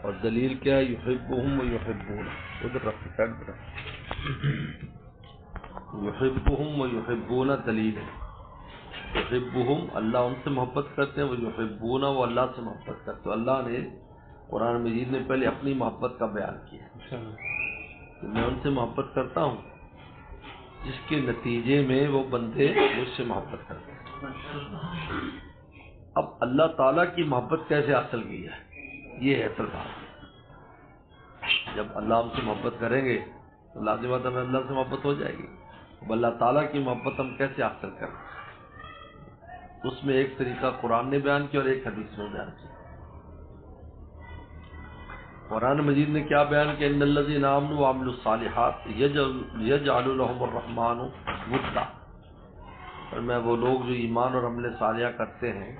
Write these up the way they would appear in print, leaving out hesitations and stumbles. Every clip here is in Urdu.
اور دلیل کیا ہے؟ یحبہم و یحبون، ادھر رکھ سائڈ پر رکھ، یحبہم و یحبون دلیل ہے۔ یحبہم اللہ ان سے محبت کرتے ہیں، وہ یحبون وہ اللہ سے محبت کرتے ہیں۔ اللہ نے قرآن مجید میں پہلے اپنی محبت کا بیان کیا کہ میں ان سے محبت کرتا ہوں جس کے نتیجے میں وہ بندے مجھ سے محبت کرتے ہیں۔ اب اللہ تعالیٰ کی محبت کیسے حاصل کی ہے، یہ ہے اصل بات۔ جب اللہ ہم سے محبت کریں گے تو لازم بات ہمیں اللہ سے محبت ہو جائے گی۔ اب اللہ تعالیٰ کی محبت ہم کیسے حاصل کریں، اس میں ایک طریقہ قرآن نے بیان کیا اور ایک حدیث میں بیان کیا۔ قرآن مجید نے کیا بیان کیا؟ ان الذین آمنوا وعملوا الصالحات یجعل لهم الرحمن ودا، اور میں وہ لوگ جو ایمان اور عمل صالحہ کرتے ہیں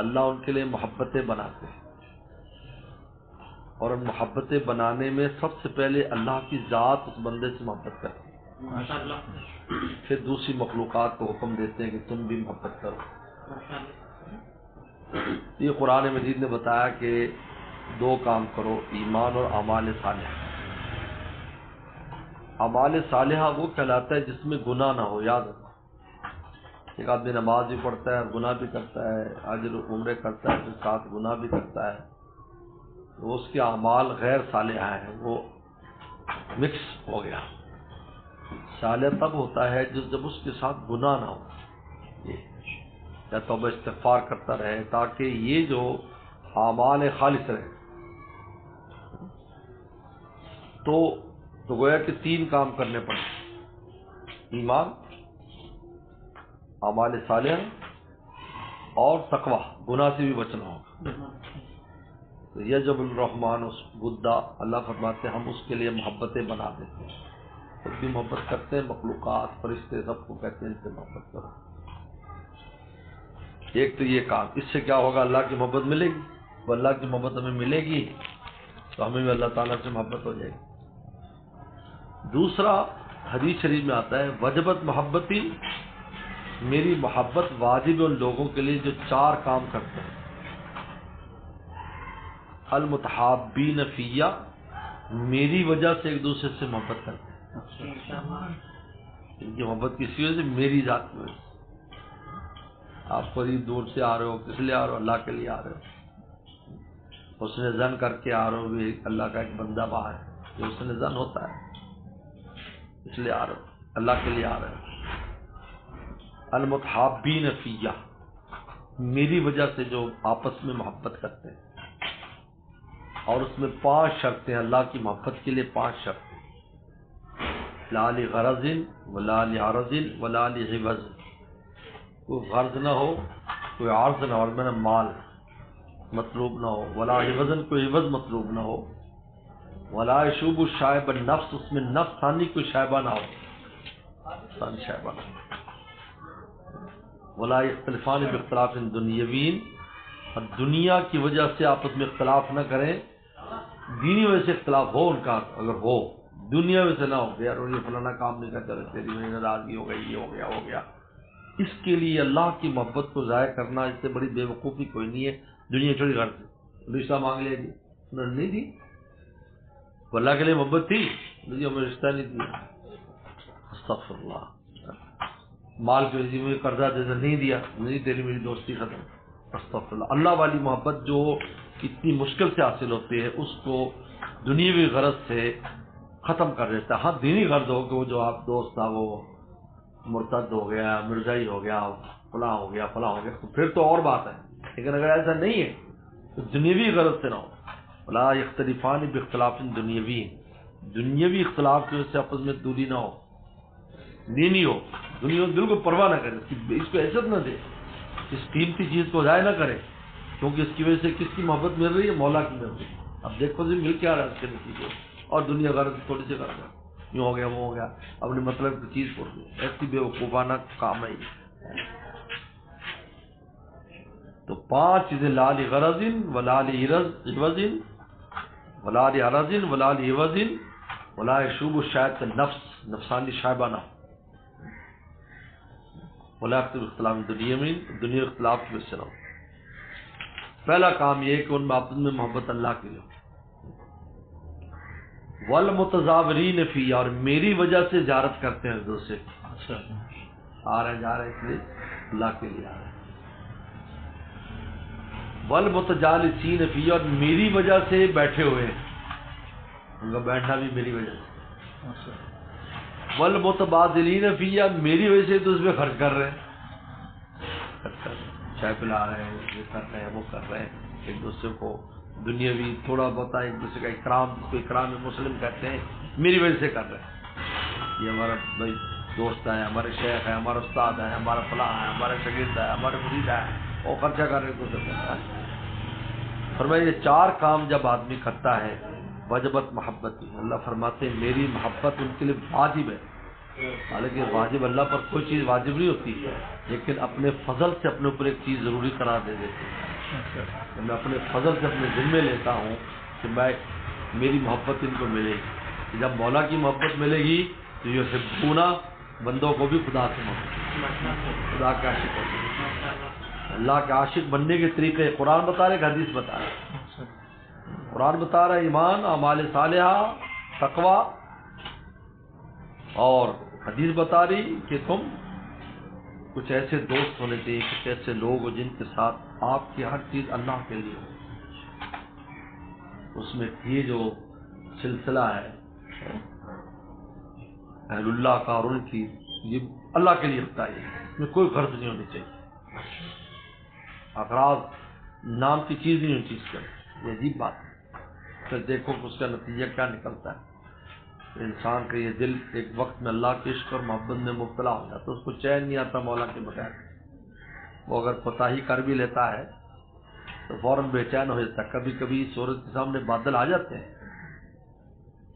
اللہ ان کے لیے محبتیں بناتے ہیں، اور ان محبتیں بنانے میں سب سے پہلے اللہ کی ذات اس بندے سے محبت کرتی ہے، پھر دوسری مخلوقات کو حکم دیتے ہیں کہ تم بھی محبت کرو۔ یہ قرآن مجید نے بتایا کہ دو کام کرو، ایمان اور اعمال صالحہ۔ اعمال صالحہ وہ کہلاتا ہے جس میں گناہ نہ ہو۔ یاد رکھو، ایک آدمی نماز بھی پڑھتا ہے اور گناہ بھی کرتا ہے، حج عمرے کرتا ہے پھر ساتھ گناہ بھی کرتا ہے، تو اس کے اعمال غیر صالحہ ہیں، وہ مکس ہو گیا۔ صالح تب ہوتا ہے جب اس کے ساتھ گناہ نہ ہو، یا توبہ استغفار کرتا رہے تاکہ یہ جو اعمال خالص رہے۔ تو گویا کہ تین کام کرنے پڑے، ایمان، اعمال صالحہ اور تقویٰ، گناہ سے بھی بچنا ہوگا۔ تو یجب الرحمن ودا، اللہ فرماتے ہیں ہم اس کے لیے محبتیں بنا دیتے ہیں، خود بھی محبت کرتے ہیں، مخلوقات فرشتے سب کو کہتے ہیں ان سے محبت کرو۔ ایک تو یہ کام، اس سے کیا ہوگا؟ اللہ کی محبت ملے گی، وہ اللہ کی محبت ہمیں ملے گی تو ہمیں بھی اللہ تعالیٰ سے محبت ہو جائے گی۔ دوسرا حدیث شریف میں آتا ہے وجبت محبتی، میری محبت واجب ہے ان لوگوں کے لیے جو چار کام کرتے ہیں۔ المتحابین فیہ، میری وجہ سے ایک دوسرے سے محبت کرتے ہیں، ان کی محبت کسی وجہ سے؟ میری ذات کی وجہ سے۔ آپ قریب دور سے آ رہے ہو، کس لیے آ رہے ہو؟ اللہ کے لیے آ رہے ہو، حسن ظن کر کے آ رہے ہو بھی اللہ کا ایک بندہ باہر ہے، یہ حسن ظن ہوتا ہے، اس لیے آ رہے ہو، اللہ کے لیے آ رہے ہو۔ المتحابین فیہ، میری وجہ سے جو آپس میں محبت کرتے ہیں، اور اس میں 5 شرطیں، اللہ کی محبت کے لیے 5 شرطیں، لا لغرض ولا لعرض ولا لعوض، کوئی غرض نہ ہو، کوئی عرض نہ ہو، اور میں نے مال مطلوب نہ ہو، ولا عوض کوئی عوض مطلوب نہ ہو، ولا یشوب الشائب النفس، اس میں نفس ثانی کوئی شائبہ نہ ہو، ثانی شائبہ نہ ہو، ولا یختلفان باختلاف دنیوین، اور دنیا کی وجہ سے آپس میں اختلاف نہ کریں، دینی وجہ سے اختلاف ہو ان کا، اگر ہو دنیا میں سے نہ ہو، یار یہ فلانا کام نہیں کرتا، تیری میری ناراضگی ہو گئی، یہ ہو گیا ہو گیا۔ اس کے لیے اللہ کی محبت کو ضائع کرنا اس سے بڑی بے وقوفی کوئی نہیں ہے۔ دنیا چھوڑی کر دی، رشتہ مانگ لیا جی، انہوں نے نہیں دی، وہ اللہ کے لیے محبت تھی، مجھے ہمیں رشتہ نہیں دیا، استغفر اللہ۔ مال کی وجہ سے مجھے قرضہ دے دے، نہیں دیا، نہیں تیری میری دوستی ختم، استغفر اللہ۔ اللہ والی محبت جو اتنی مشکل سے حاصل ہوتی ہے اس کو دنیاوی غرض سے ختم کر دیتا ہے۔ ہاں دینی غرض ہو کہ وہ جو آپ دوست تھا وہ مرتد ہو گیا، مرزائی ہو گیا، فلاں ہو گیا فلاں ہو گیا، تو پھر تو اور بات ہے، لیکن اگر ایسا نہیں ہے تو دنیاوی غرض سے نہ ہو۔ ولا یختلفان باختلاف دنیوی، دنیاوی اختلاف کی وجہ سے آپس میں دوری نہ ہو، دینی ہو، دنیا بالکل پرواہ نہ کرے، اس کو عزت نہ دے، اس قیمتی چیز کو ضائع نہ کرے، کیونکہ اس کی وجہ سے کس کی محبت مل رہی ہے؟ مولا کی مل رہی ہے۔ اب دیکھو جی مل کیا رہا ہے اس کے نتیجے، اور دنیا غرض تھوڑی سی غرض ہے، یوں ہو گیا وہ ہو گیا، اپنے مطلب کی چیز چھوڑ دی، ایسی بے وقوفانہ کام ہے یہ۔ تو 5 چیزیں، لا لغرض ولا لعوض ولا لعرض ولا لعوض ولا یشوب الشائب النفس، نفسانی شائبہ نہ، ولا یختلف اختلاف دنیا میں، دنیا اختلاف کی وجہ سے نہ ہو۔ پہلا کام یہ ہے کہ ان میں آپس میں محبت اللہ کی ہو، والمتزاورین فی، اور میری وجہ سے زیارت کرتے ہیں دوسرے، آ رہے جا رہے اس لیے اللہ کے لیے آ رہے ہیں۔ والمتجالسین فی، اور میری وجہ سے بیٹھے ہوئے ہیں، ان کا بیٹھنا بھی میری وجہ سے۔ والمتبادلین فی، میری وجہ سے تو اس میں خرچ کر رہے ہیں، چائے پلا رہے ہیں، یہ کر رہے ہیں، وہ کر رہے ہیں، ایک دوسرے کو دنیاوی تھوڑا بہت ایک دوسرے کا اکرام، کو اکرام مسلم کہتے ہیں، میری وجہ سے کر رہے ہیں۔ یہ ہمارا بھائی دوست ہے، ہمارے شیخ ہے، ہمارا استاد ہے، ہمارا فلاں ہے، ہمارا شاگرد ہے، ہمارے مرید ہے، وہ خرچہ کر رہے ہیں۔ فرمایا یہ چار کام جب آدمی کرتا ہے وجبت محبت، اللہ فرماتے ہیں میری محبت ان کے لیے واجب ہے۔ حالانکہ واجب اللہ پر کوئی چیز واجب نہیں ہوتی، لیکن اپنے فضل سے اپنے اوپر ایک چیز ضروری قرار دے دیتے ہیں۔ میں اپنے فضل سے اپنے ذمے لیتا ہوں کہ میری محبت ان کو ملے گی۔ جب مولا کی محبت ملے گی تو یہ حبونا، بندوں کو بھی خدا سے محبت، خدا کے عاشق ہوتے ہیں۔ اللہ کے عاشق بننے کے طریقے قرآن بتا رہے، حدیث بتا رہے۔ قرآن بتا رہا ہے ایمان، اعمال صالحہ، تقوی، اور حدیث بتا رہی کہ تم کچھ ایسے دوست ہونے چاہیے، کچھ ایسے لوگ ہو جن کے ساتھ آپ کی ہر چیز اللہ کے لیے ہو۔ اس میں یہ جو سلسلہ ہے اہل اللہ کا اور ان کی، یہ اللہ کے لیے ہوتا ہے، اس میں کوئی غرض نہیں ہونی چاہیے، اغراض نام کی چیز نہیں ہونی چاہیے۔ یہ عجیب بات ہے۔ پھر دیکھو کہ اس کا نتیجہ کیا نکلتا ہے۔ انسان کا یہ دل ایک وقت میں اللہ کے عشق اور محبت میں مبتلا ہو جاتا ہے، اس کو چین نہیں آتا مولا کے بغیر۔ وہ اگر کوتاہی کر بھی لیتا ہے تو فوراً بے چین ہو جاتا ہے۔ کبھی کبھی سورج کے سامنے بادل آ جاتے ہیں،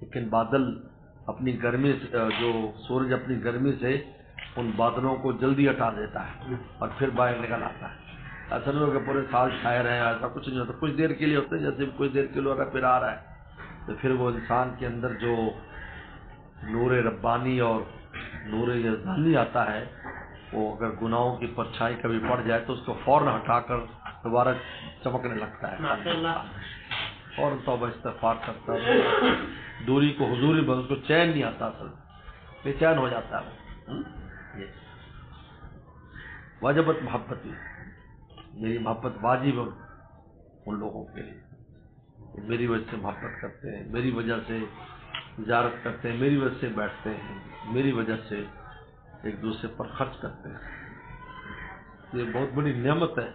لیکن بادل اپنی گرمی سے، جو سورج اپنی گرمی سے ان بادلوں کو جلدی ہٹا دیتا ہے اور پھر باہر نکل آتا ہے۔ ایسا نہیں ہوگا پورے سال چھائے رہے، ایسا کچھ نہیں ہوتا، کچھ دیر کے لیے ہوتے ہیں، جیسے کچھ دیر کے لیے ہو رہا ہے پھر آ رہا ہے۔ تو پھر وہ انسان کے اندر جو نور ربانی اور نور یزدانی آتا ہے، وہ اگر گناہوں کی پرچھائی کبھی پڑ جائے تو اس کو فوراً ہٹا کر دوبارہ چمکنے لگتا ہے، فوراً توبہ استغفار کرتا ہے، دوری کو حضوری بن، اس کو چین نہیں آتا، اصل بے چین ہو جاتا ہے۔ واجبت محبت، میری محبت واجب ہے ان لوگوں کے لیے، میری وجہ سے محبت کرتے ہیں، میری وجہ سے زیارت کرتے ہیں، میری وجہ سے بیٹھتے ہیں، میری وجہ سے ایک دوسرے پر خرچ کرتے ہیں۔ یہ بہت بڑی نعمت ہے،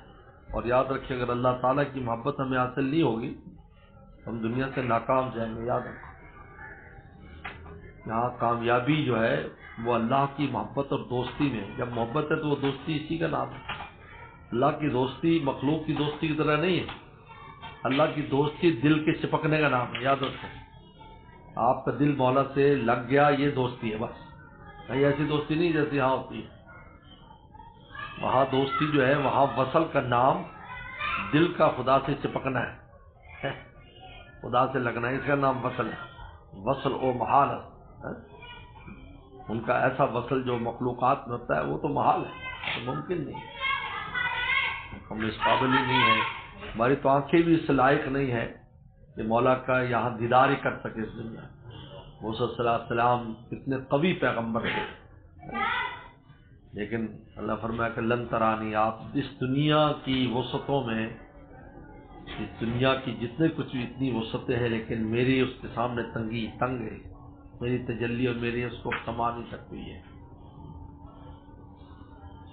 اور یاد رکھیں اگر اللہ تعالیٰ کی محبت ہمیں حاصل نہیں ہوگی ہم دنیا سے ناکام جائیں گے۔ یاد رکھو یہاں کامیابی جو ہے وہ اللہ کی محبت اور دوستی میں، جب محبت ہے تو وہ دوستی اسی کا نام ہے۔ اللہ کی دوستی مخلوق کی دوستی کی طرح نہیں ہے، اللہ کی دوستی دل کے چپکنے کا نام ہے۔ یاد رکھو آپ کا دل مولا سے لگ گیا، یہ دوستی ہے بس، کہیں ایسی دوستی نہیں جیسی یہاں ہوتی ہے۔ وہاں دوستی جو ہے، وہاں وصل کا نام دل کا خدا سے چپکنا ہے، خدا سے لگنا ہے، اس کا نام وصل ہے۔ وصل و محال ہے، ان کا ایسا وصل جو مخلوقات میں ہوتا ہے وہ تو محال ہے، تو ممکن نہیں، ہم اس قابل ہی نہیں ہے، ہماری تو آنکھیں بھی اس لائق نہیں ہے کہ مولا کا یہاں دیدار ہی کر سکے اس دنیا۔ وہ صلی اللہ علیہ وسلم اتنے قوی پیغمبر تھے، لیکن اللہ فرمایا کہ لن ترانی، آپ اس دنیا کی وسعتوں میں، اس دنیا کی جتنے کچھ بھی اتنی وسعتیں ہیں، لیکن میری اس کے سامنے تنگی تنگ ہے، میری تجلی اور میری اس کو سما نہیں سکتی ہے،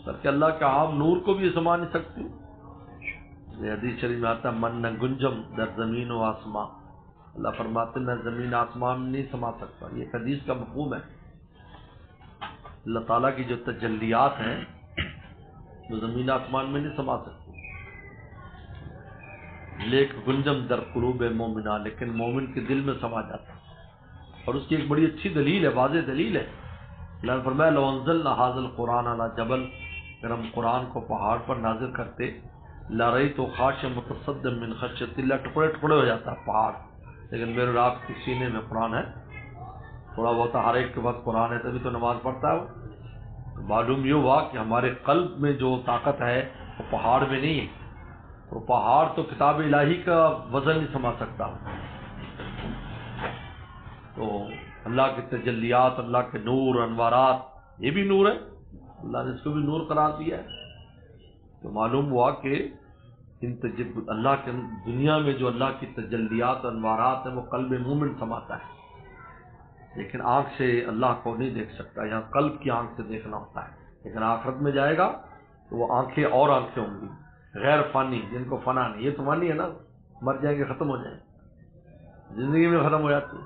بلکہ اللہ کا عام نور کو بھی سما نہیں سکتی۔ یہ حدیث شریف میں آتا ہے من نہ گنجم در زمین و آسمان، اللہ فرماتے میں زمین آسمان میں نہیں سما سکتا۔ یہ حدیث کا مفہوم ہے، اللہ تعالیٰ کی جو تجلیات ہیں وہ زمین آسمان میں نہیں سما سکتی، لیکن گنجم در قلوب مومنہ، لیکن مومن کے دل میں سما جاتا ہے۔ اور اس کی ایک بڑی اچھی دلیل ہے، واضح دلیل ہے، اللہ نے فرمایا لو انزلنا ھذا القرآن علی جبل، اگر ہم قرآن کو پہاڑ پر نازل کرتے، لرأیتہ خاشعا متصدعا من خشیۃ اللہ، ٹکڑے ٹکڑے ہو جاتا پہاڑ، لیکن میرے اور آپ کے سینے میں قرآن ہے، تھوڑا بہت ہر ایک کے پاس قرآن ہے تبھی تو نماز پڑھتا ہے وہ، تو معلوم یہ ہوا کہ ہمارے قلب میں جو طاقت ہے وہ پہاڑ میں نہیں ہے، وہ پہاڑ تو کتاب الہی کا وزن نہیں سما سکتا، تو اللہ کے تجلیات، اللہ کے نور، انوارات، یہ بھی نور ہے، اللہ نے اس کو بھی نور قرار دیا ہے۔ تو معلوم ہوا کہ اللہ کے دنیا میں جو اللہ کی تجلیات انوارات ہیں وہ قلب مومن سماتا ہے، لیکن آنکھ سے اللہ کو نہیں دیکھ سکتا، یہاں قلب کی آنکھ سے دیکھنا ہوتا ہے۔ لیکن آخرت میں جائے گا تو وہ آنکھیں اور آنکھیں ہوں گی، غیر فانی، جن کو فنا نہیں، یہ تو فانی ہے نا، مر جائیں گے ختم ہو جائیں گے، زندگی میں ختم ہو جاتی ہے،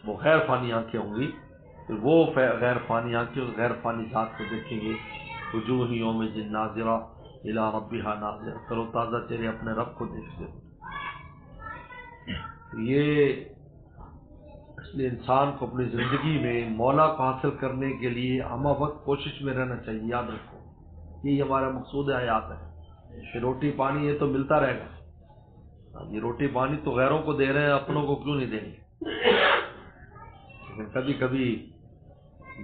وہ غیر فانی آنکھیں ہوں گی، پھر وہ غیر فانی آنکھیں اس غیر فانی ذات کو دیکھیں گے۔ وجوہ یومئذ ناظرہ الی ربہا ناظرہ، تر و تازہ چہرے اپنے رب کو دیکھتے ہو۔ یہ اس لیے انسان کو اپنی زندگی میں مولا کو حاصل کرنے کے لیے ہمہ وقت کوشش میں رہنا چاہیے۔ یاد رکھو یہ ہمارا مقصود حیات ہے کہ روٹی پانی یہ تو ملتا رہے گا، یہ روٹی پانی تو غیروں کو دے رہے ہیں، اپنوں کو کیوں نہیں دیں گے؟ لیکن کبھی کبھی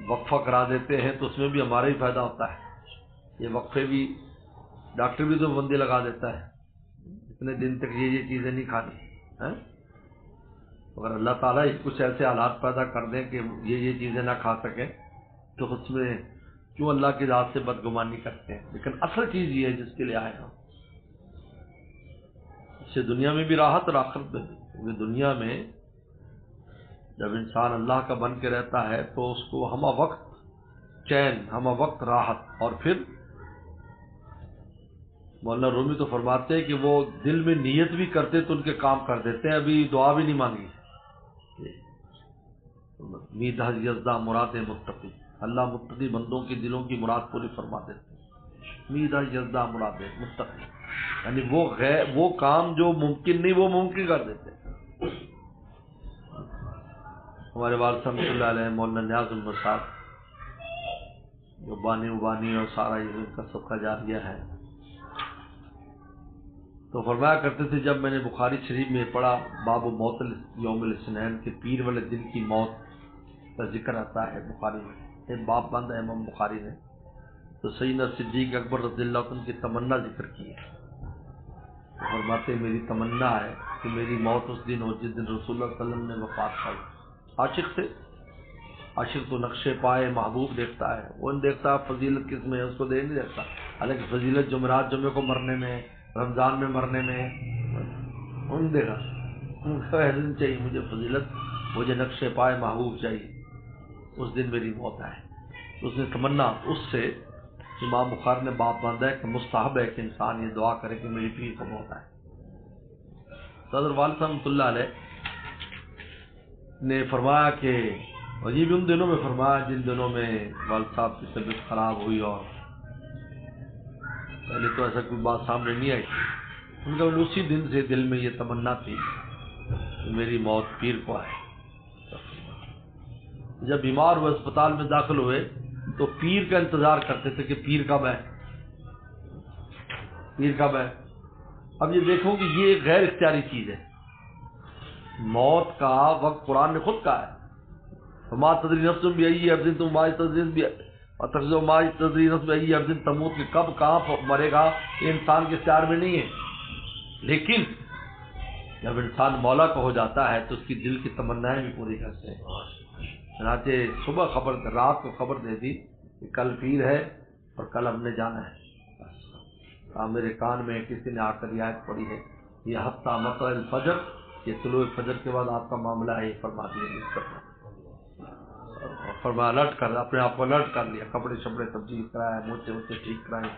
وقفہ کرا دیتے ہیں تو اس میں بھی ہمارا ہی فائدہ ہوتا ہے۔ یہ وقفے بھی ڈاکٹر بھی تو بندی لگا دیتا ہے، اتنے دن تک یہ چیزیں نہیں کھانی ہیں۔ اگر اللہ تعالیٰ کچھ ایسے حالات پیدا کر دیں کہ یہ چیزیں نہ کھا سکیں تو اس میں کیوں اللہ کی ذات سے بدگمانی کرتے ہیں؟ لیکن اصل چیز یہ ہے جس کے لیے آئے ہم، اس سے دنیا میں بھی راحت اور آخرت میں بھی، کیونکہ دنیا میں جب انسان اللہ کا بن کے رہتا ہے تو اس کو ہمہ وقت چین، ہمہ وقت راحت، اور پھر مولانا رومی تو فرماتے ہیں کہ وہ دل میں نیت بھی کرتے تو ان کے کام کر دیتے ہیں، ابھی دعا بھی نہیں مانگی۔ میدہ یزدہ مراد متقی، اللہ متقی بندوں کی دلوں کی مراد پوری فرما دیتے ہیں۔ میدہ یزدہ مراد متقی، یعنی وہ کام جو ممکن نہیں وہ ممکن کر دیتے ہیں۔ ہمارے والد صاحب اللہ علیہ مولانا نیاز احمد صاحب جو بانی اور سارا یہ ان کا سب کا جاریہ ہے، تو فرمایا کرتے تھے جب میں نے بخاری شریف میں پڑھا باب موت یوم الاثنین کے پیر والے دن کی موت کا ذکر آتا ہے بخاری میں، ایک باب بند ہے امام بخاری نے، تو سیدنا صدیق اکبر رضی اللہ عنہ کی تمنا ذکر کی ہے۔ تو فرماتے میری تمنا ہے کہ میری موت اس دن ہو جس دن رسول اللہ صلی اللہ علیہ وسلم نے وفات پائی۔ عاشق تھے، عاشق تو نقش پائے محبوب دیکھتا ہے، وہ نہیں دیکھتا فضیلت کس میں ہے، اس کو دے نہیں دیکھتا، حالانکہ فضیلت جمعرات جمعے کو مرنے میں، رمضان میں مرنے میں ان دیکھا، ان کا دن چاہیے مجھے فضیلت، مجھے نقش پائے محبوب چاہیے، اس دن میری موت ہے۔ اس نے تمنا، اس سے امام بخاری نے باب باندھا ہے کہ مستحب ہے کہ انسان یہ دعا کرے کہ میری پیر کو موت آئے۔ صدر والد صاحب رحمۃ اللہ علیہ نے فرمایا کہ، اور یہ بھی ان دنوں میں فرمایا جن دنوں میں والد صاحب کی طبیعت خراب ہوئی، اور پہلے تو ایسا کوئی بات سامنے نہیں آئی، ان کا اسی دن سے دل میں یہ تمنا تھی کہ میری موت پیر کو آئے۔ جب بیمار ہوئے اسپتال میں داخل ہوئے تو پیر کا انتظار کرتے تھے کہ پیر کب ہے، پیر کب ہے۔ اب یہ دیکھو کہ یہ ایک غیر اختیاری چیز ہے، موت کا وقت قرآن نے خود کہا ہے، فما تدری نفس بأی ارض تموت، ما تدری نفس بأی ارض تموت، کہ کب کہاں مرے گا یہ انسان کے اختیار میں نہیں ہے، لیکن جب انسان مولا کو ہو جاتا ہے تو اس کی دل کی تمنائیں بھی پوری کرتے ہیں۔ چنانچہ صبح خبر، رات کو خبر دے دی کہ کل پیر ہے اور کل ہم نے جانا ہے۔ میرے کان میں کسی نے آ کر یہ آیت پڑھی ہے، یہ ہفتہ مطلع الفجر، یہ طلوع فجر کے بعد آپ کا معاملہ ہے، یہ فرما دیا، فرما الرٹ کر، اپنے آپ کو الرٹ کر لیا، کپڑے شپڑے تبدیل کرائے، موچے ٹھیک کرائے۔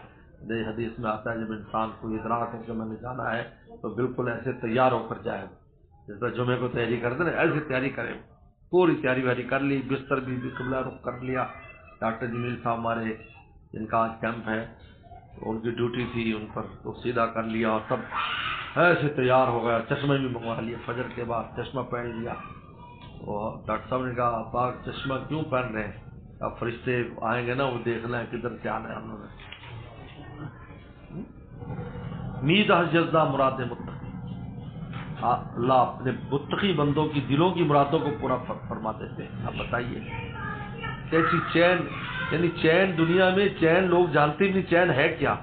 حدیث میں آتا ہے جب انسان کو ادراک ہو کہ میں نے جانا ہے تو بالکل ایسے تیار ہو کر جائے، جس طرح جمعے کو تیاری کرتے نا ایسی تیاری کرے، پوری تیاری ویاری کر لی، بستر بھی قبلہ رخ کر لیا۔ ڈاکٹر جمیل صاحب ہمارے جن کا آج کیمپ ہے، تو ان کی ڈیوٹی تھی، ان پر تو سیدھا کر لیا اور سب ایسے تیار ہو گیا، چشمے بھی منگوا لیا، فجر کے بعد چشمہ پہن لیا۔ اور ڈاکٹر صاحب نے کہا پاک چشمہ کیوں پہن رہے ہیں؟ اب فرشتے آئیں گے نا، وہ دیکھنا ہے کدھر سے آنا ہے ہم نے۔ میدہ جزدہ مراد متقی، اللہ اپنے متقی بندوں کی دلوں کی مرادوں کو پورا فرما دیتے ہیں۔ اب بتائیے کیسی چین، یعنی چین دنیا میں، چین لوگ جانتے بھی نہیں چین ہے کیا،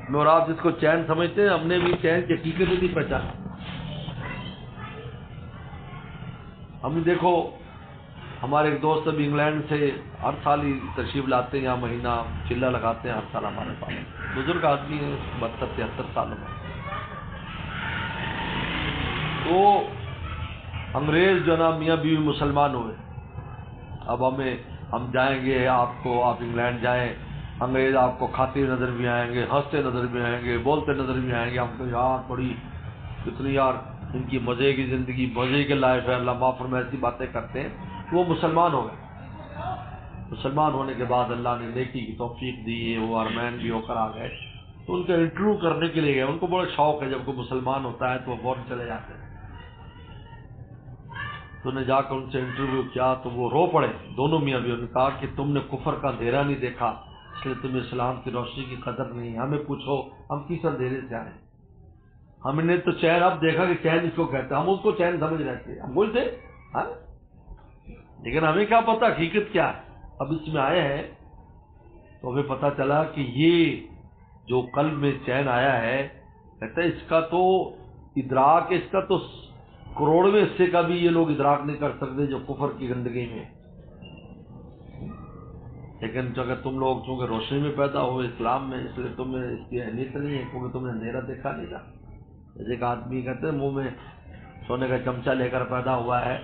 میں اور آپ جس کو چین سمجھتے ہیں ہم نے بھی چین کی حقیقت نہیں پہچانا۔ ہم دیکھو ہمارے ایک دوست ابھی انگلینڈ سے ہر سال ہی تشریف لاتے ہیں، یہاں مہینہ چلہ لگاتے ہیں ہر سال ہمارے پاس، بزرگ آدمی ہیں 72-73 سالوں میں. تو انگریز جو نا میاں بیوی مسلمان ہوئے. اب ہم جائیں گے آپ انگلینڈ جائیں، انگریز آپ کو کھاتے نظر بھی آئیں گے، ہنستے نظر بھی آئیں گے، بولتے نظر بھی آئیں گے. ہم کو یار بڑی کتنی یار ان کی مزے کی زندگی، مزے کے لائف ہے، اللہ معاف فرمائے، ایسی باتیں کرتے ہیں. وہ مسلمان ہو گئے. مسلمان ہونے کے بعد اللہ نے نیکی کی توفیق دی، وہ ارمین بھی ہو کر آ گئے. تو ان کا انٹرویو کرنے کے لیے گئے. ان کو بڑا شوق ہے، جب کوئی مسلمان ہوتا ہے تو وہ فوراً چلے جاتے ہیں. تو نے جا کر ان سے انٹرویو کیا تو وہ رو پڑے دونوں میاں بیوی. نے کہا کہ تم نے کفر کا اندھیرا نہیں دیکھا، اس لیے تمہیں اسلام کی روشنی کی قدر نہیں. ہمیں پوچھو ہم کس اندھیرے سے آئے؟ ہم نے تو چین اب دیکھا کہ چین اس کو کہتے ہیں، ہم اس کو چین سمجھ رہے تھے، ہم بولتے ہاں، لیکن ہمیں کیا پتا حقیقت کیا ہے. اب اس میں آئے ہیں تو ہمیں پتا چلا کہ یہ جو قلب میں چین آیا ہے، کہتا ہے اس کا تو ادراک، اس کا تو کروڑویں حصے کا بھی یہ لوگ ادراک نہیں کر سکتے جو کفر کی گندگی میں. لیکن اگر تم لوگ چونکہ روشنی میں پیدا ہوئے اسلام میں، اس لیے تمہیں اس کی اہمیت نہیں ہے، کیونکہ تم نے اندھیرا دیکھا نہیں تھا. جیسے ایک آدمی کہتے ہیں منہ میں سونے کا چمچہ لے کر پیدا ہوا ہے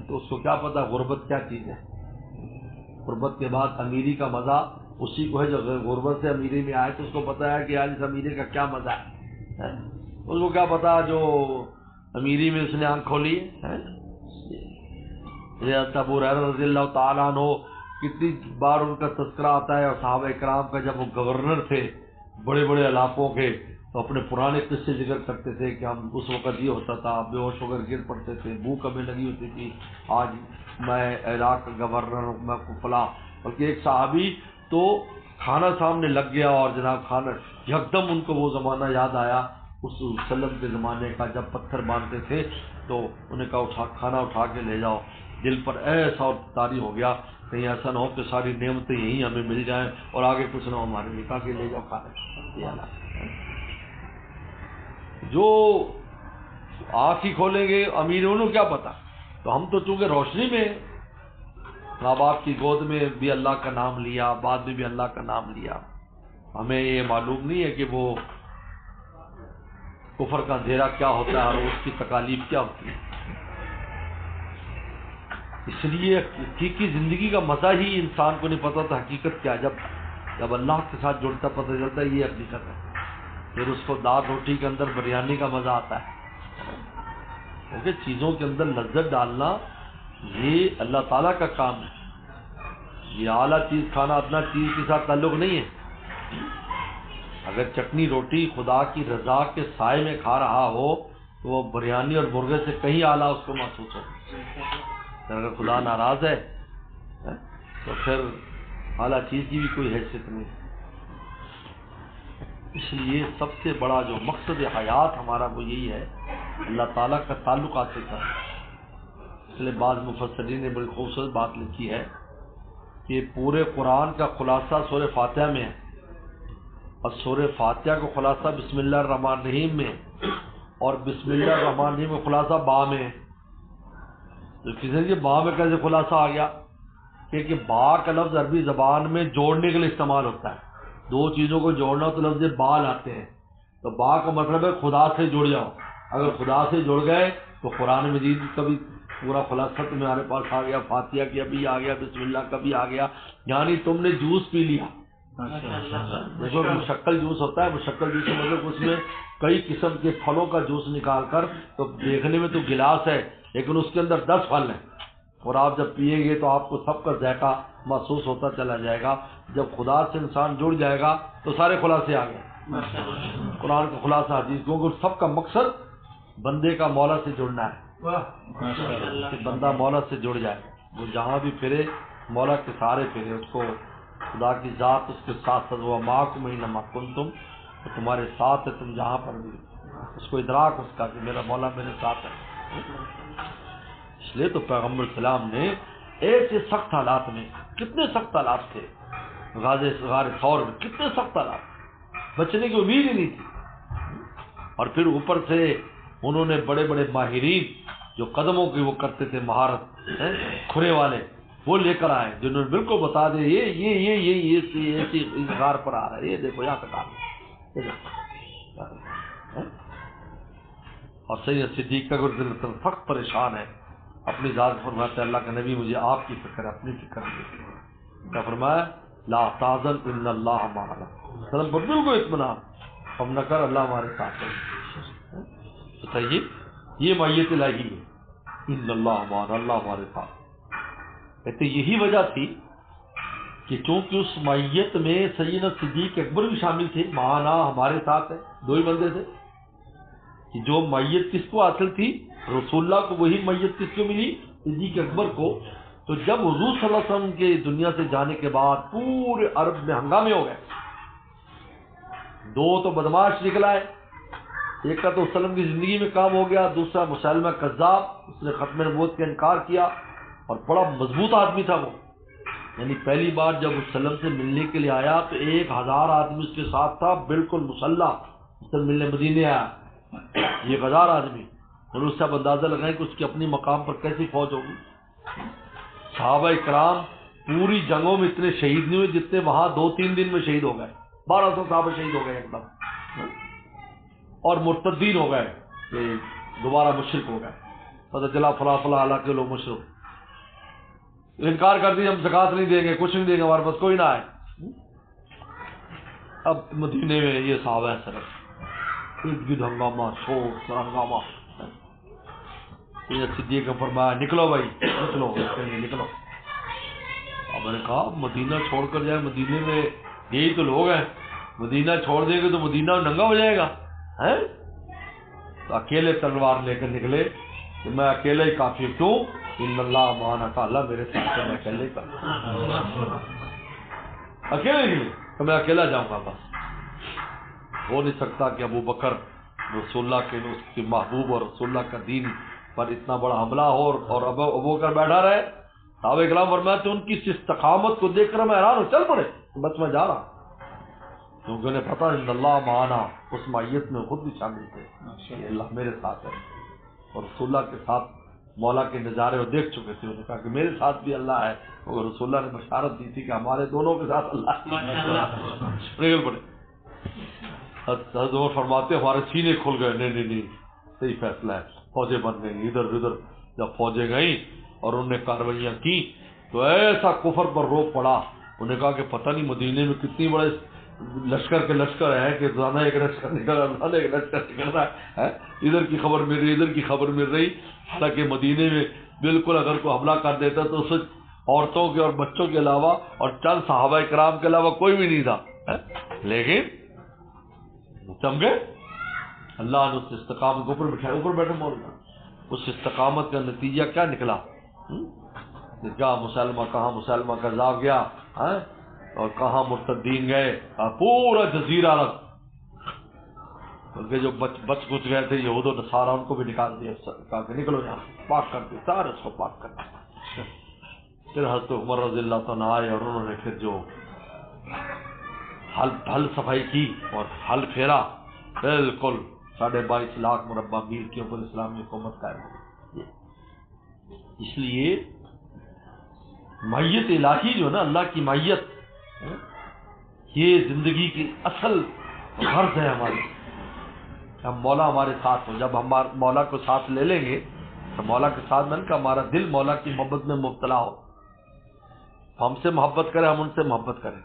تو اس کو کیا پتا غربت کیا چیز ہے. غربت کے بعد امیری کا مزہ اسی کو ہے جو غربت سے امیری میں آئے تو اس کو پتا ہے کہ آج اس امیری کا کیا مزہ ہے. اس کو کیا پتا جو امیری میں اس نے آنکھ کھولی ہے. ابو ہریرہ رضی اللہ تعالیٰ عنہ کتنی بار ان کا تذکرہ آتا ہے، اور صحابہ کرام کا جب وہ گورنر تھے بڑے بڑے علاقوں کے تو اپنے پرانے قصے ذکر کرتے تھے کہ ہم اس وقت یہ ہوتا تھا، بے ہوش ہو کر گر پڑتے تھے، بھوک ہمیں لگی ہوتی تھی، آج میں عراق کا گورنر ہوں، میں فلاں. بلکہ ایک صحابی تو کھانا سامنے لگ گیا اور جناب کھانا یکدم ان کو وہ زمانہ یاد آیا اس وسلم کے زمانے کا جب پتھر باندھتے تھے تو انہیں کہا کھانا اٹھا کے لے جاؤ. دل پر ایسا اور طاری ہو گیا کہیں ایسا نہ ہو کہ ساری نعمتیں یہیں ہمیں مل جائیں اور آگے کچھ نہ ہو ہمارے لیے. کہا کہ لے جاؤ کھانا. جو آنکھ ہی کھولیں گے امیر انہوں کیا پتا. تو ہم تو چونکہ روشنی میں ماں باپ کی گود میں بھی اللہ کا نام لیا، بعد میں بھی اللہ کا نام لیا، ہمیں یہ معلوم نہیں ہے کہ وہ کفر کا اندھیرا کیا ہوتا ہے اور اس کی تکالیف کیا ہوتی ہے. اس لیے حقیقی زندگی کا مزہ ہی انسان کو نہیں پتا تھا حقیقت کیا. جب اللہ کے ساتھ جڑتا پتہ چلتا ہے یہ حقیقت ہے. پھر اس کو دال روٹی کے اندر بریانی کا مزہ آتا ہے. کیونکہ چیزوں کے اندر لذت ڈالنا یہ اللہ تعالیٰ کا کام ہے. یہ اعلیٰ چیز کھانا ادنا چیز کے ساتھ تعلق نہیں ہے. اگر چٹنی روٹی خدا کی رضا کے سائے میں کھا رہا ہو تو وہ بریانی اور مرغے سے کہیں اعلیٰ اس کو محسوس ہو. اگر خدا ناراض ہے تو پھر اعلیٰ چیز کی بھی کوئی حیثیت نہیں. اس لیے سب سے بڑا جو مقصد حیات ہمارا وہ یہی ہے اللہ تعالیٰ کا تعلق حاصل کرنا. اس لیے بعض مفسرین نے بڑی خوبصورت بات لکھی ہے کہ پورے قرآن کا خلاصہ سورہ فاتحہ میں ہے اور سورہ فاتحہ کا خلاصہ بسم اللہ الرحمن الرحیم میں اور بسم اللہ الرحمن الرحیم کا خلاصہ با میں ہے. تو کسی نے با میں کیسے خلاصہ آ گیا کہ با کا لفظ عربی زبان میں جوڑنے کے لیے استعمال ہوتا ہے. دو چیزوں کو جوڑنا تو لفظ با لاتے ہیں. تو با کا مطلب ہے خدا سے جڑ جاؤ. اگر خدا سے جڑ گئے تو قرآن مجید کا بھی پورا خلاصہ تمہارے پاس آ گیا، فاتحہ کا بھی آ گیا، بسم اللہ کا بھی آ گیا. یعنی تم نے جوس پی لیا. دیکھو مشکل جوس ہوتا ہے، مشکل جوس مطلب اس میں کئی قسم کے پھلوں کا جوس نکال کر، تو دیکھنے میں تو گلاس ہے لیکن اس کے اندر 10 پھل ہیں اور آپ جب پیئیں گے تو آپ کو سب کا ذائقہ محسوس ہوتا چلا جائے گا. جب خدا سے انسان جڑ جائے گا تو سارے خلاصے آ گئے. قرآن کا خلاصہ حدیث، کیونکہ سب کا مقصد بندے کا مولا سے جڑنا ہے کہ بندہ مولا سے جڑ جائے. وہ جہاں بھی پھرے مولا کے سارے پھرے، اس کو خدا کی ذات اس کے ساتھ ساتھ وہ معکم اینما کنتم، تو تمہارے ساتھ ہے تم جہاں پر بھی. اس کو ادراک اس کا کہ میرا مولا میرے ساتھ ہے. اس لیے تو پیغمبر السلام نے ایسے سخت حالات میں، کتنے سخت حالات تھے غار ثور میں، کتنے سخت حالات، بچنے کی امید ہی نہیں تھی. اور پھر اوپر سے انہوں نے بڑے بڑے ماہرین جو قدموں کی وہ کرتے تھے مہارت کھرے والے، وہ لے کر آئے جنہوں نے بالکل بتا دے یہ ایسی غار پر آ رہا ہے، یہ دیکھو یہاں تک آ رہا ہے۔ اور سید صدیق کا سخت پریشان ہے، اپنی ذات فرماتے اللہ کا نبی مجھے آپ کی فکر ہے، اپنی فکر نہیں۔ کیا فرمایا؟ لا تحزن ان اللہ معنا، سلام پر بالکل اطمینان، ہم نہ کر اللہ ہمارے ساتھ ہے۔ بتائیے یہ معیت الہی ہے، ان اللہ معنا، اللہ ہمارے ساتھ۔ کہتے یہی وجہ تھی کہ چونکہ اس معیت میں سیدنا صدیق اکبر بھی شامل تھے، معنا ہمارے ساتھ ہے، دو ہی بندے تھے کہ جو معیت کس کو حاصل تھی، رسول اللہ کو، وہی معیت کس کو ملی؟ صدیق اکبر کو۔ تو جب حضور صلی اللہ علیہ وسلم کے دنیا سے جانے کے بعد پورے عرب میں ہنگامے ہو گئے، دو تو بدماش نکلا ہے، ایک کا تو وسلم کی زندگی میں کام ہو گیا، دوسرا مسلمہ کذاب، اس نے ختم نبوت کا انکار کیا، اور بڑا مضبوط آدمی تھا وہ، یعنی پہلی بار جب وسلم سے ملنے کے لیے آیا تو 1000 آدمی اس کے ساتھ تھا، بالکل مسلح، اس سے ملنے مدینے آیا 1000 آدمی، اور اس سے اب اندازہ لگائیں کہ اس کی اپنی مقام پر کیسی فوج ہوگی۔ صحابہ کرام پوری جنگوں میں اتنے شہید نہیں ہوئے جتنے وہاں 2-3 دن میں شہید ہو گئے، 1200 صحابہ شہید ہو گئے ایک دم، اور مرتدین ہو گئے کہ دوبارہ مشرک ہو گئے، پتہ چلا فلاں فلاں علاقے کے لوگ مشرک، انکار کر دیا ہم زکوٰۃ نہیں دیں گے، کچھ نہیں دیں گے، ہمارے پاس کوئی نہ آئے۔ اب مدینے میں یہ صحابہ صرف ارد گرد ہنگامہ، شور ہنگامہ۔ صدیق نے فرمایا نکلو بھائی نکلو، نکلو۔ اب میں نے کہا مدینہ چھوڑ کر جائے، مدینے میں یہی تو لوگ ہیں، مدینہ چھوڑ دیں گے تو مدینہ ننگا ہو جائے گا، ہیں؟ تو اکیلے تلوار لے کر نکلے کہ میں اکیلے ہی کافی کیوں؟ ان اللہ معنا، کا اللہ میرے ساتھ ہے، میں اکیلے ہی اکیلے نکلے تو میں اکیلا جاؤں گا، بس ہو نہیں سکتا کہ ابو بکر رسول اللہ کے، اس کے محبوب اور رسول اللہ کا دین پر اتنا بڑا حملہ ہو اور ابو بکر بیٹھا رہے۔ صحابہ کرام فرماتے ان کی اس استقامت کو دیکھ کر میں حیران ہوں، چل پڑے بس میں جا رہا، کیونکہ انہیں پتا ان اللہ معنا، اس معیت میں خود بھی شامل تھے کہ اللہ میرے ساتھ ہے، اور رسول اللہ کے ساتھ مولا کے نظارے وہ دیکھ چکے تھے، انہوں نے کہا کہ میرے ساتھ بھی اللہ ہے، اور رسول اللہ نے بشارت دی تھی کہ ہمارے دونوں کے ساتھ اللہ ہے۔ پڑے حضرت عمر فرماتے ہمارے سینے کھل گئے، نہیں نہیں نہیں صحیح فیصلہ ہے، فوجیں بن گئی، ادھر ادھر جب فوجیں گئیں اور انہوں نے کاروائیاں کی تو ایسا کفر پر روک پڑا، انہوں نے کہا کہ پتہ نہیں مدینے میں کتنی بڑے لشکر کے لشکر ہے کہ روزانہ ایک لشکر نکل رہا، روزانہ ایک لشکر نکل رہا ہے، ادھر کی خبر مل رہی ادھر کی خبر مل رہی، حالانکہ مدینے میں بالکل اگر کوئی حملہ کر دیتا تو اس عورتوں کے اور بچوں کے علاوہ اور چند صحابہ کرام کے علاوہ کوئی بھی نہیں تھا، لیکن چمکے اللہ نے اس استقامت کے اوپر بٹھایا، اوپر بیٹھے مولانا، اس استقامت کا نتیجہ کیا نکلا؟ کیا مسلمہ کہاں مسلمہ کذاب گیا اور کہاں مرتدین گئے، پورا جزیرہ عرب، بلکہ جو بچ کچھ گئے تھے یہود و نصارہ ان کو بھی نکال دیا، کہا کہ نکلو یہاں، پاک کر دیا، سارے اس کو پاک کر دیا۔ پھر حضرت عمر رضی اللہ تعالیٰ آئے اور انہوں نے پھر جو حل صفائی کی اور حل پھیرا، بالکل 22.5 لاکھ مربع میل کے اوپر اسلامی حکومت قائم ہوئی۔ اس لیے معیت الہی جو ہے نا، اللہ کی معیت، یہ زندگی کی اصل غرض ہے ہماری، ہم مولا ہمارے ساتھ ہو، جب ہم مولا کو ساتھ لے لیں گے تو مولا کے ساتھ میں کہ ہمارا دل مولا کی محبت میں مبتلا ہو، ہم سے محبت کریں ہم ان سے محبت کریں،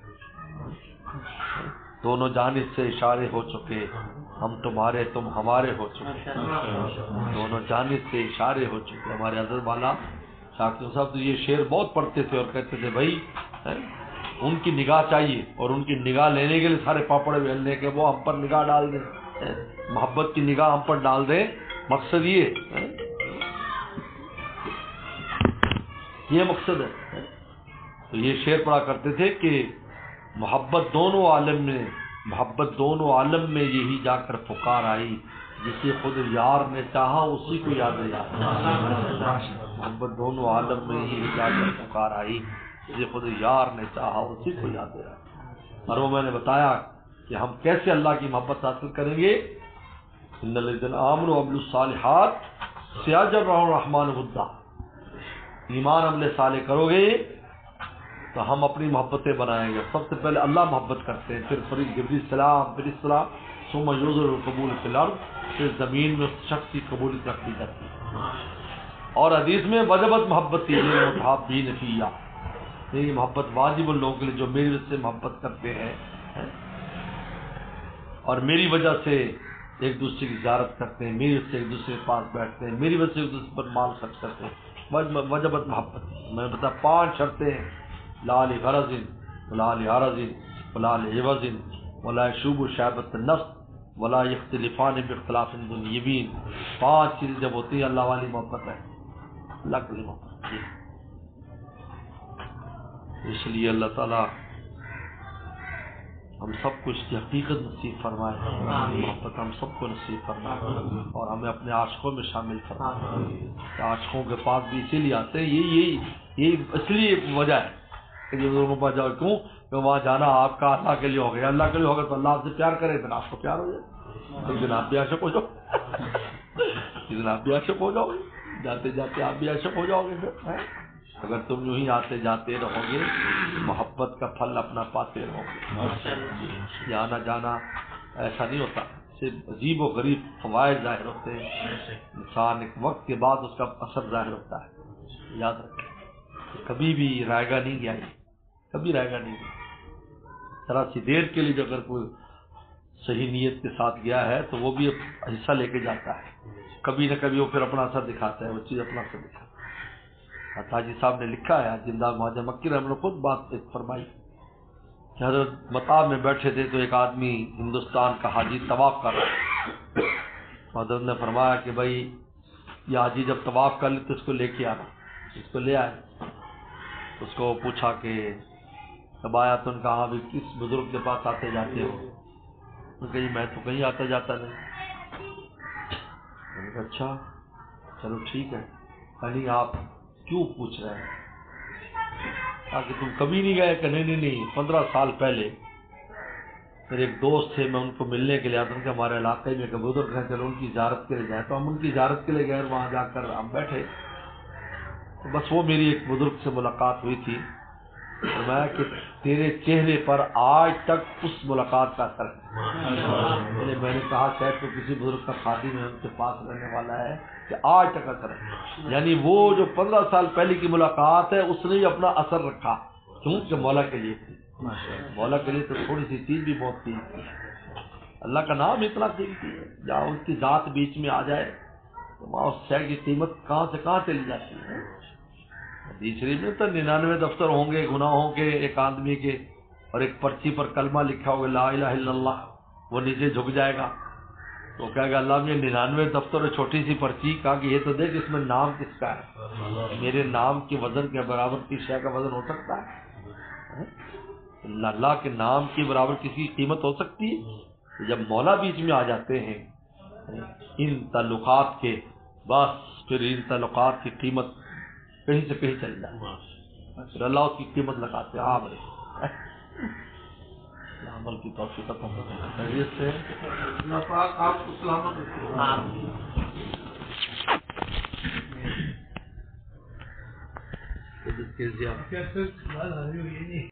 دونوں جانب سے اشارے ہو چکے، ہم تمہارے تم ہمارے ہو چکے، دونوں جانب سے اشارے ہو چکے۔ ہمارے حضرت والا شاکر صاحب تو یہ شعر بہت پڑھتے تھے اور کہتے تھے بھائی ان کی نگاہ چاہیے، اور ان کی نگاہ لینے کے لیے سارے پاپڑ بیلنے کے وہ ہم پر نگاہ ڈال دیں، محبت کی نگاہ ہم پر ڈال دیں، مقصد یہ مقصد ہے۔ تو یہ شعر پڑھا کرتے تھے کہ محبت دونوں عالم میں یہی جا کر پکار آئی، جسے خود یار نے چاہا اسی کو یاد یار، محبت دونوں عالم میں یہی جا کر پکار آئی، جسے خود یار نے چاہا اسی کو یاد یار۔ اور وہ میں نے بتایا کہ ہم کیسے اللہ کی محبت حاصل کریں گے، ان الذین آمنوا وعملوا الصالحات سیاجر الرحمن ودا، ایمان عمل صالح کرو گے تو ہم اپنی محبتیں بنائیں گے. سب سے پہلے اللہ محبت کرتے ہیں، پھر فرشتے جبریل السلام، پھر السلام، ثم یظہر القبول فی الارض، پھر زمین میں اس شخص کی قبولیت رکھی جاتی ہے. اور حدیث میں وجبت محبتی متحابین فیہ، میری محبت واجب ان لوگوں کے لیے جو میری وجہ سے محبت کرتے ہیں اور میری وجہ سے ایک دوسرے کی زیارت کرتے ہیں، میری وجہ سے ایک دوسرے کے پاس بیٹھتے ہیں، میری وجہ سے ایک دوسرے پر مال خرچ کرتے ہیں. وجبت محبت. میں بتا 5 شرطیں ہیں: لا لغرض ولا لعرض ولا لعوض ولا يشوب شعبۃ النفس ولا يختلفان باختلاف دنیوین. 5 چیزیں جب ہوتی ہیں اللہ والی محبت ہے، اللہ کے لیے محبت. اس لیے اللہ تعالیٰ ہم سب کو اس کی حقیقت نصیب فرمائے، محبت ہم سب کو نصیب فرمائے اور ہمیں اپنے عاشقوں میں شامل فرمائے. عاشقوں کے پاس بھی اسی لیے آتے ہیں، یہی اس لیے وجہ ہے کہ جو لوگوں کے پاس جاؤ. کیوں کہ وہاں جانا آپ کا اللہ کے لیے ہو گیا، اللہ کے لیے ہوگا تو اللہ آپ سے پیار کرے، پھر آپ کو پیار ہو جائے. ایک دن آپ بھی عاشق ہو جاؤ، ایک دن آپ بھی عاشق ہو جاؤ گے، جاتے جاتے آپ بھی عاشق ہو جاؤ گے. پھر اگر تم یوں ہی آتے جاتے رہو گے محبت کا پھل اپنا پاتے رہو گے. آنا جانا ایسا نہیں ہوتا، صرف عجیب و غریب فوائد ظاہر ہوتے ہیں. انسان ایک وقت کے بعد اس کا اثر ظاہر ہوتا ہے. یاد رکھیں کبھی بھی رائے گا نہیں گیا، کبھی رائے گا نہیں گیا. ذرا سی دیر کے لیے اگر کوئی صحیح نیت کے ساتھ گیا ہے تو وہ بھی حصہ لے کے جاتا ہے، کبھی نہ کبھی وہ پھر اپنا اثر دکھاتا ہے، وہ چیز اپنا اثر دکھاتا ہے. حاجی صاحب نے لکھا ہے، زندہ مواجہ مکی رحمہ نے خود بات ایک فرمائی کہ حضرت مطاب میں بیٹھے تھے تو ایک آدمی ہندوستان کا حاجی طواف کر رہا ہے. حضرت نے فرمایا کہ بھائی یہ حاجی جب طواف کر لے تو اس کو لے کے آنا. اس کو لے آئے، اس کو پوچھا کہ کب آیا تو ان کا ہاں بھی کس بزرگ کے پاس آتے جاتے ہو؟ ان کہ میں تو کہیں آتا جاتا نہیں. میں نے کہا اچھا چلو ٹھیک ہے، یعنی آپ کیوں پوچھ رہے ہیں؟ تاکہ تم کبھی نہیں گئے؟ کہ نہیں 15 سال پہلے میرے ایک دوست تھے، میں ان کو ملنے کے لیے آتا ہوں کہ ہمارے علاقے میں ایک بزرگ ہیں، چلو ان کی زیارت کے لیے جائیں. تو ہم ان کی زیارت کے لیے گئے، وہاں جا کر ہم بیٹھے تو بس وہ میری ایک بزرگ سے ملاقات ہوئی تھی. فرمایا کہ تیرے چہرے پر آج تک اس ملاقات کا اثر ہے. میں نے کہا شاید تو کسی بزرگ کا خادم ہے، ان کے پاس رہنے والا ہے کہ آج تک اثر ہے. یعنی وہ جو 15 سال پہلے کی ملاقات ہے اس نے اپنا اثر رکھا. کیوں کہ مولا کے لیے تھی. مولا کے لیے تو تھوڑی سی چیز بھی بہت قیمتی ہے. اللہ کا نام اتنا قیمتی ہے، جہاں اس کی ذات بیچ میں آ جائے تو وہاں اس شے کی قیمت کہاں سے کہاں چلی جاتی ہے. حدیث شریف میں تو 99 دفتر ہوں گے گناہوں کے ایک آدمی کے، اور ایک پرچی پر کلمہ لکھا ہوگا لا الہ الا اللہ، وہ نیچے جھک جائے گا تو کہے گا اللہ میں 99 دفتر اور چھوٹی سی پرچی. کہا کہ یہ تو دیکھ اس میں نام کس کا ہے، میرے نام کے وزن کے برابر کی شے کا وزن ہو سکتا ہے؟ اللہ کے نام کے برابر کسی کی قیمت ہو سکتی ہے؟ جب مولا بیچ میں آ جاتے ہیں ان تعلقات کے، بس پھر ان تعلقات کی قیمت کہیں سے کہیں چل جاتی ہے. پھر اللہ اس کی قیمت لگاتے ہیں. عمل کی توفیق عطا فرمائے. خیریت سے اللہ پاک آپ کو سلامت رکھے.